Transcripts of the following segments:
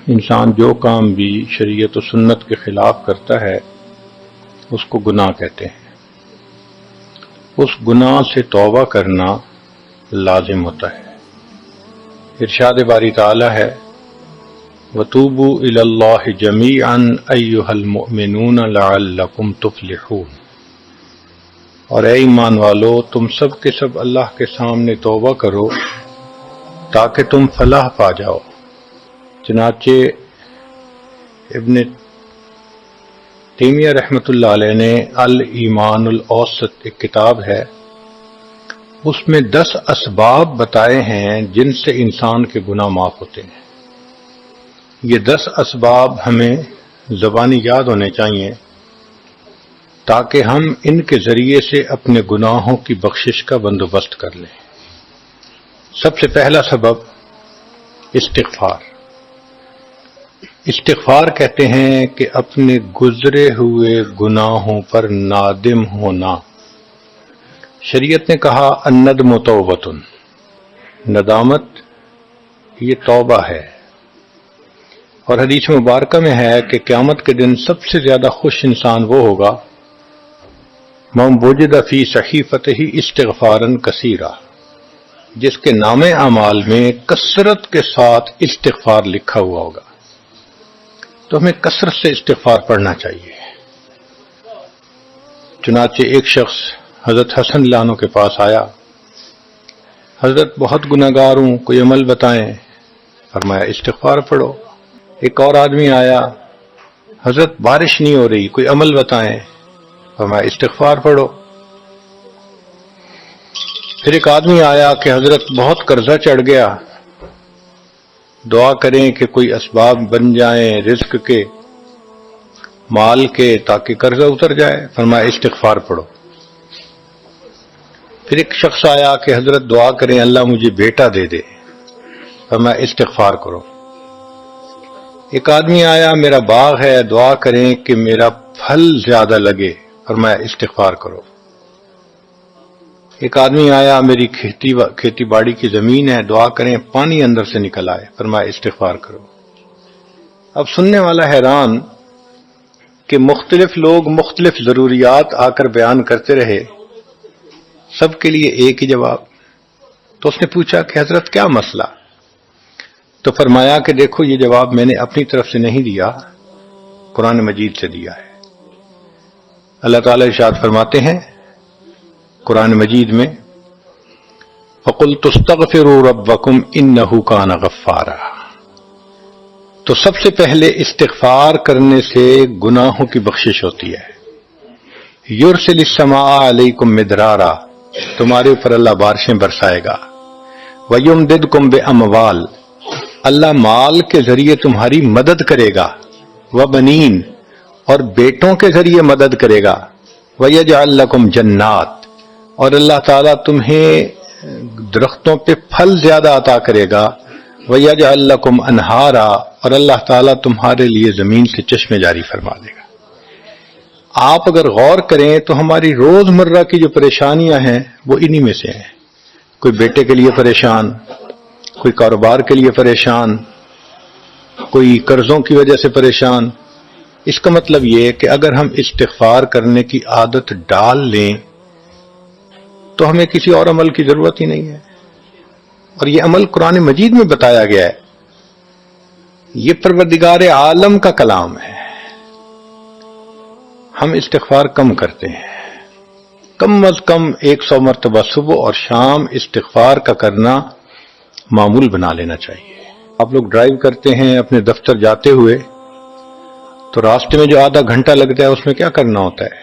انسان جو کام بھی شریعت و سنت کے خلاف کرتا ہے اس کو گناہ کہتے ہیں. اس گناہ سے توبہ کرنا لازم ہوتا ہے. ارشاد باری تعالی ہے وَتُوبُوا إِلَى اللَّهِ جَمِيعًا أَيُّهَا الْمُؤْمِنُونَ لَعَلَّكُمْ تُفْلِحُونَ. اور اے ایمان والو تم سب کے سب اللہ کے سامنے توبہ کرو تاکہ تم فلاح پا جاؤ. چنانچہ ابن تیمیہ رحمۃ اللہ علیہ نے الایمان الاوسط ایک کتاب ہے، اس میں 10 اسباب بتائے ہیں جن سے انسان کے گناہ معاف ہوتے ہیں. یہ 10 اسباب ہمیں زبانی یاد ہونے چاہیے تاکہ ہم ان کے ذریعے سے اپنے گناہوں کی بخشش کا بندوبست کر لیں. سب سے پہلا سبب استغفار. استغفار کہتے ہیں کہ اپنے گزرے ہوئے گناہوں پر نادم ہونا. شریعت نے کہا الندم توبۃ، ندامت یہ توبہ ہے. اور حدیث مبارکہ میں ہے کہ قیامت کے دن سب سے زیادہ خوش انسان وہ ہوگا من وجد فی صحیفتہ استغفارا کثیرا، جس کے نام اعمال میں کثرت کے ساتھ استغفار لکھا ہوا ہوگا. تو ہمیں کثرت سے استغفار پڑھنا چاہیے. چنانچہ ایک شخص حضرت حسن اللہ عنہ کے پاس آیا، حضرت بہت گناہگار ہوں، کوئی عمل بتائیں. فرمایا استغفار پڑھو. ایک اور آدمی آیا، حضرت بارش نہیں ہو رہی، کوئی عمل بتائیں. فرمایا استغفار پڑھو. پھر ایک آدمی آیا کہ حضرت بہت قرضہ چڑھ گیا، دعا کریں کہ کوئی اسباب بن جائیں رزق کے، مال کے، تاکہ قرضہ اتر جائے. فرمایا استغفار پڑھو. پھر ایک شخص آیا کہ حضرت دعا کریں اللہ مجھے بیٹا دے دے. فرمایا استغفار کرو. ایک آدمی آیا میرا باغ ہے، دعا کریں کہ میرا پھل زیادہ لگے. فرمایا استغفار کرو. ایک آدمی آیا میری کھیتی باڑی کی زمین ہے، دعا کریں پانی اندر سے نکل آئے. فرمایا استغفار کرو. اب سننے والا حیران کہ مختلف لوگ مختلف ضروریات آ کر بیان کرتے رہے، سب کے لیے ایک ہی جواب. تو اس نے پوچھا کہ حضرت کیا مسئلہ؟ تو فرمایا کہ دیکھو یہ جواب میں نے اپنی طرف سے نہیں دیا، قرآن مجید سے دیا ہے. اللہ تعالی ارشاد فرماتے ہیں قرآن مجید میں فَقُلْتُ اسْتَغْفِرُوا رَبَّكُمْ إِنَّهُ كَانَ غَفَّارًا. تو سب سے پہلے استغفار کرنے سے گناہوں کی بخشش ہوتی ہے. يُرْسِلِ السَّمَاءَ عَلَيْكُمْ مِدْرَارًا، تمہارے اوپر اللہ بارشیں برسائے گا. وَيُمْدِدْكُمْ بِأَمْوَالٍ، اللہ مال کے ذریعے تمہاری مدد کرے گا. وَبَنِينَ، اور بیٹوں کے ذریعے مدد کرے گا. وَيَجْعَلْ لَكُمْ جَنَّاتٍ، اور اللہ تعالیٰ تمہیں درختوں پہ پھل زیادہ عطا کرے گا. وَيَجْعَلْ لَكُمْ أَنْهَارًا، اور اللہ تعالیٰ تمہارے لیے زمین سے چشمے جاری فرما دے گا. آپ اگر غور کریں تو ہماری روز مرہ کی جو پریشانیاں ہیں وہ انہی میں سے ہیں. کوئی بیٹے کے لیے پریشان، کوئی کاروبار کے لیے پریشان، کوئی قرضوں کی وجہ سے پریشان. اس کا مطلب یہ کہ اگر ہم استغفار کرنے کی عادت ڈال لیں تو ہمیں کسی اور عمل کی ضرورت ہی نہیں ہے. اور یہ عمل قرآن مجید میں بتایا گیا ہے. یہ پروردگار عالم کا کلام ہے. ہم استغفار کم کرتے ہیں. کم از کم 100 مرتبہ صبح اور شام استغفار کا کرنا معمول بنا لینا چاہیے. آپ لوگ ڈرائیو کرتے ہیں اپنے دفتر جاتے ہوئے تو راستے میں جو آدھا گھنٹہ لگتا ہے اس میں کیا کرنا ہوتا ہے؟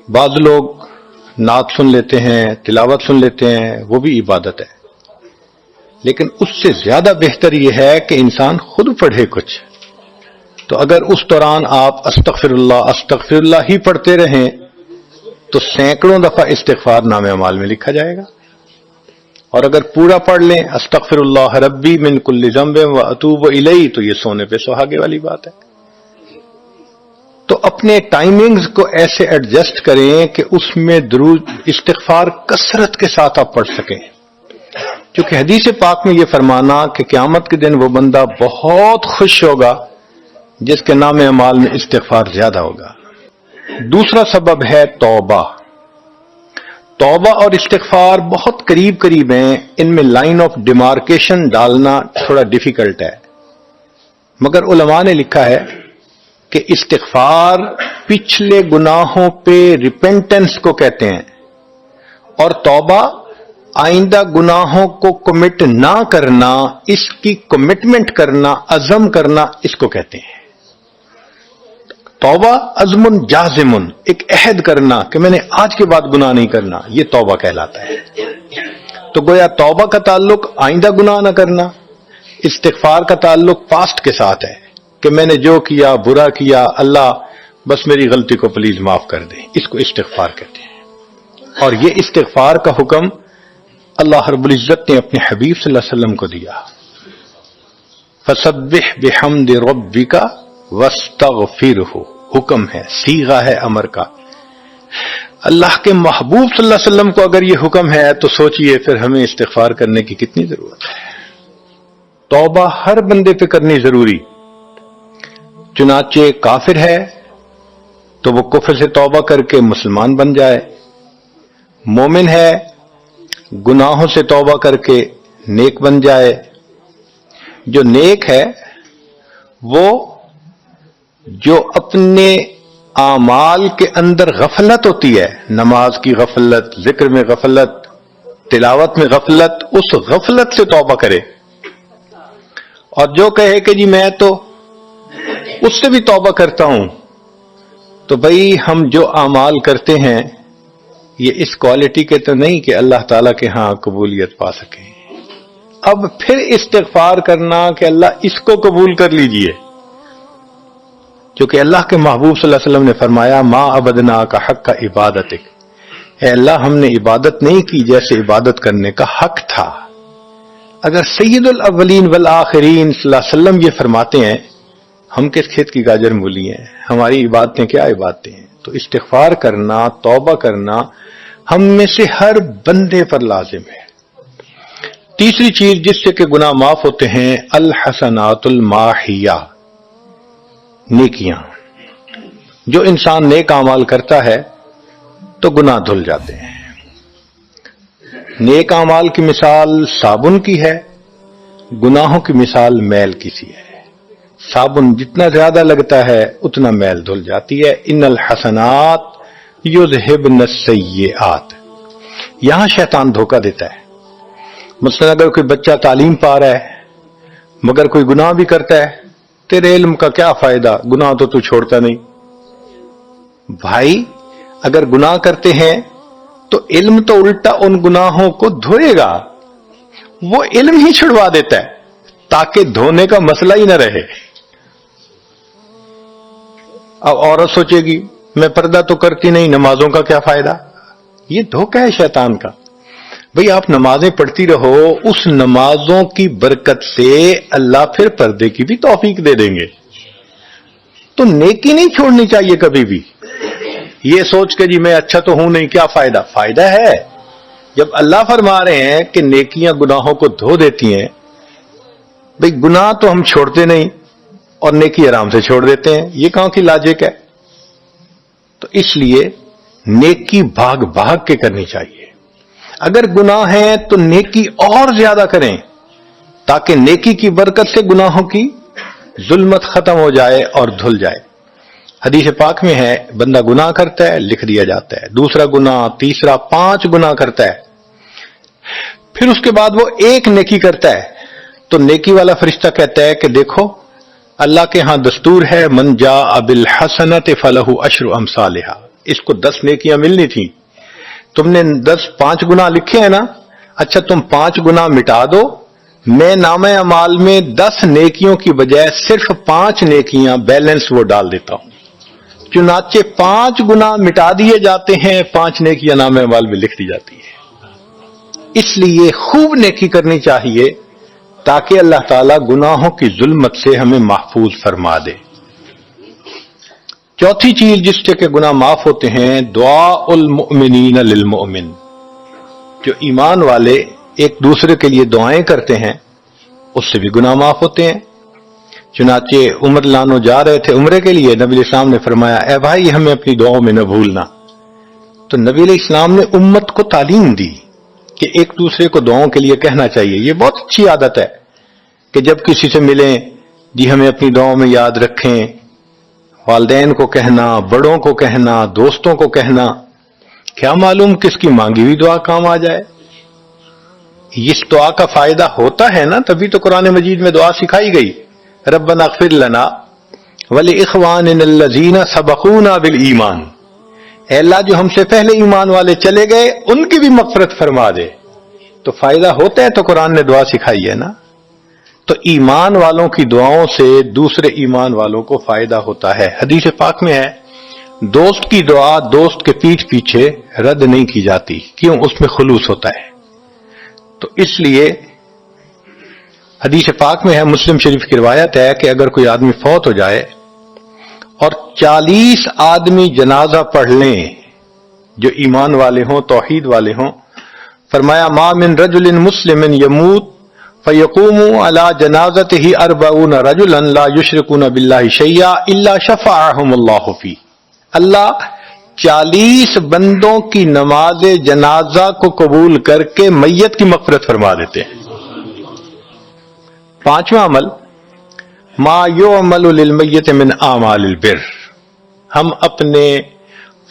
بعض لوگ نعت سن لیتے ہیں، تلاوت سن لیتے ہیں، وہ بھی عبادت ہے. لیکن اس سے زیادہ بہتر یہ ہے کہ انسان خود پڑھے کچھ. تو اگر اس دوران آپ استغفر اللہ ہی پڑھتے رہیں تو سینکڑوں دفعہ استغفار نامہ اعمال میں لکھا جائے گا. اور اگر پورا پڑھ لیں استغفر اللہ ربی من کل ذنب واتوب الیہ، تو یہ سونے پہ سہاگے والی بات ہے. تو اپنے ٹائمنگز کو ایسے ایڈجسٹ کریں کہ اس میں درود استغفار کثرت کے ساتھ آپ پڑھ سکیں. چونکہ حدیث پاک میں یہ فرمانا کہ قیامت کے دن وہ بندہ بہت خوش ہوگا جس کے نام اعمال میں استغفار زیادہ ہوگا۔ دوسرا سبب ہے توبہ۔ توبہ اور استغفار بہت قریب قریب ہیں، ان میں لائن آف ڈیمارکیشن ڈالنا تھوڑا ڈیفیکلٹ ہے، مگر علماء نے لکھا ہے کہ استغفار پچھلے گناہوں پہ ریپینٹنس کو کہتے ہیں، اور توبہ آئندہ گناہوں کو کمٹ نہ کرنا، اس کی کمٹمنٹ کرنا، عزم کرنا، اس کو کہتے ہیں۔ توبہ عزم جازم، ایک عہد کرنا کہ میں نے آج کے بعد گناہ نہیں کرنا، یہ توبہ کہلاتا ہے۔ تو گویا توبہ کا تعلق آئندہ گناہ نہ کرنا، استغفار کا تعلق پاسٹ کے ساتھ ہے کہ میں نے جو کیا برا کیا، اللہ بس میری غلطی کو پلیز معاف کر دیں، اس کو استغفار کہتے ہیں۔ اور یہ استغفار کا حکم اللہ رب العزت نے اپنے حبیب صلی اللہ علیہ وسلم کو دیا، فسبح بحمد ربک واستغفرہ، حکم ہے، صیغہ ہے امر کا۔ اللہ کے محبوب صلی اللہ علیہ وسلم کو اگر یہ حکم ہے تو سوچئے پھر ہمیں استغفار کرنے کی کتنی ضرورت ہے۔ توبہ ہر بندے پہ کرنی ضروری، چنانچہ کافر ہے تو وہ کفر سے توبہ کر کے مسلمان بن جائے، مومن ہے گناہوں سے توبہ کر کے نیک بن جائے۔ جو نیک ہے وہ جو اپنے اعمال کے اندر غفلت ہوتی ہے، نماز کی غفلت، ذکر میں غفلت، تلاوت میں غفلت، اس غفلت سے توبہ کرے، اور جو کہے کہ جی میں تو اس سے بھی توبہ کرتا ہوں، تو بھئی ہم جو اعمال کرتے ہیں یہ اس کوالٹی کے تو نہیں کہ اللہ تعالیٰ کے ہاں قبولیت پا سکیں۔ اب پھر استغفار کرنا کہ اللہ اس کو قبول کر لیجئے، کیونکہ اللہ کے محبوب صلی اللہ علیہ وسلم نے فرمایا ما عبدنا کا حق کا عبادتک، اے اللہ ہم نے عبادت نہیں کی جیسے عبادت کرنے کا حق تھا۔ اگر سید الاولین والآخرین صلی اللہ علیہ وسلم یہ فرماتے ہیں، ہم کس کھیت کی گاجر مولی ہیں، ہماری عبادتیں کیا عبادتیں ہیں؟ تو استغفار کرنا، توبہ کرنا ہم میں سے ہر بندے پر لازم ہے۔ تیسری چیز جس سے کہ گناہ معاف ہوتے ہیں، الحسنات الماحیہ، نیکیاں۔ جو انسان نیک اعمال کرتا ہے تو گناہ دھل جاتے ہیں۔ نیک اعمال کی مثال صابن کی ہے، گناہوں کی مثال میل کی سی ہے۔ صابن جتنا زیادہ لگتا ہے اتنا میل دھل جاتی ہے۔ ان الحسنات یذہبن السیئات، یہاں شیطان دھوکہ دیتا ہے۔ مثلا اگر کوئی بچہ تعلیم پا رہا ہے مگر کوئی گناہ بھی کرتا ہے، تیرے علم کا کیا فائدہ، گناہ تو چھوڑتا نہیں۔ بھائی اگر گناہ کرتے ہیں تو علم تو الٹا ان گناہوں کو دھوئے گا، وہ علم ہی چھڑوا دیتا ہے تاکہ دھونے کا مسئلہ ہی نہ رہے۔ اب عورت سوچے گی میں پردہ تو کرتی نہیں، نمازوں کا کیا فائدہ؟ یہ دھوکہ ہے شیطان کا۔ بھئی آپ نمازیں پڑھتی رہو، اس نمازوں کی برکت سے اللہ پھر پردے کی بھی توفیق دے دیں گے۔ تو نیکی نہیں چھوڑنی چاہیے کبھی بھی، یہ سوچ کے جی میں اچھا تو ہوں نہیں، کیا فائدہ؟ فائدہ ہے۔ جب اللہ فرما رہے ہیں کہ نیکیاں گناہوں کو دھو دیتی ہیں، بھئی گناہ تو ہم چھوڑتے نہیں اور نیکی آرام سے چھوڑ دیتے ہیں، یہ کہاں کی لاجک ہے؟ تو اس لیے نیکی بھاگ بھاگ کے کرنی چاہیے۔ اگر گناہ ہے تو نیکی اور زیادہ کریں تاکہ نیکی کی برکت سے گناہوں کی ظلمت ختم ہو جائے اور دھل جائے۔ حدیث پاک میں ہے بندہ گناہ کرتا ہے لکھ دیا جاتا ہے، دوسرا گناہ، تیسرا، 5 گناہ کرتا ہے، پھر اس کے بعد وہ ایک نیکی کرتا ہے تو نیکی والا فرشتہ کہتا ہے کہ دیکھو اللہ کے ہاں دستور ہے من جاء بالحسنۃ فلہ عشر امثالھا، اس کو 10 نیکیاں ملنی تھیں، تم نے 5 گناہ لکھے ہیں نا، اچھا تم 5 گناہ مٹا دو، میں نامہ اعمال میں 10 نیکیوں کی بجائے صرف 5 نیکیاں بیلنس وہ ڈال دیتا ہوں۔ چنانچہ 5 گناہ مٹا دیے جاتے ہیں، 5 نیکیاں نامہ اعمال میں لکھ دی جاتی ہے۔ اس لیے خوب نیکی کرنی چاہیے تاکہ اللہ تعالیٰ گناہوں کی ظلمت سے ہمیں محفوظ فرما دے۔ چوتھی چیز جس سے کہ گناہ معاف ہوتے ہیں، دعاء المؤمنین للمؤمن، جو ایمان والے ایک دوسرے کے لیے دعائیں کرتے ہیں اس سے بھی گناہ معاف ہوتے ہیں. چنانچہ عمر لانو جا رہے تھے عمرے کے لیے، نبی علیہ السلام نے فرمایا اے بھائی ہمیں اپنی دعاؤں میں نہ بھولنا. تو نبی علیہ السلام نے امت کو تعلیم دی کہ ایک دوسرے کو دعاؤں کے لیے کہنا چاہیے. یہ بہت اچھی عادت ہے کہ جب کسی سے ملیں جی ہمیں اپنی دعاؤں میں یاد رکھیں. والدین کو کہنا، بڑوں کو کہنا، دوستوں کو کہنا، کیا معلوم کس کی مانگی ہوئی دعا کام آ جائے. اس دعا کا فائدہ ہوتا ہے نا، تبھی تو قرآن مجید میں دعا سکھائی گئی. ربنا اغفر لنا ولاخواننا الذین سبقونا بالایمان. اے اللہ جو ہم سے پہلے ایمان والے چلے گئے ان کی بھی مغفرت فرما دے. تو فائدہ ہوتا ہے تو قرآن نے دعا سکھائی ہے نا. تو ایمان والوں کی دعاؤں سے دوسرے ایمان والوں کو فائدہ ہوتا ہے. حدیث پاک میں ہے دوست کی دعا دوست کے پیٹھ پیچھے رد نہیں کی جاتی. کیوں؟ اس میں خلوص ہوتا ہے. تو اس لیے حدیث پاک میں ہے، مسلم شریف کی روایت ہے کہ اگر کوئی آدمی فوت ہو جائے اور 40 آدمی جنازہ پڑھ لیں جو ایمان والے ہوں، توحید والے ہوں، فرمایا ما من رجل مسلم یموت فیقوم علی جنازتہ 40 رجلا لا یشرکون باللہ شیئا الا شفعهم اللہ فی. اللہ 40 بندوں کی نماز جنازہ کو قبول کر کے میت کی مغفرت فرما دیتے ہیں. پانچواں عمل ما یعمل للمیت من اعمال البر. ہم اپنے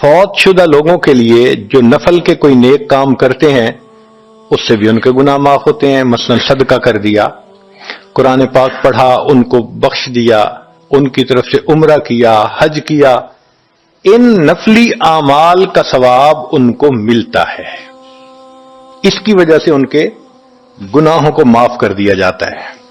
فوت شدہ لوگوں کے لیے جو نفل کے کوئی نیک کام کرتے ہیں اس سے بھی ان کے گناہ معاف ہوتے ہیں. مثلا صدقہ کر دیا، قرآن پاک پڑھا، ان کو بخش دیا، ان کی طرف سے عمرہ کیا، حج کیا، ان نفلی اعمال کا ثواب ان کو ملتا ہے. اس کی وجہ سے ان کے گناہوں کو معاف کر دیا جاتا ہے.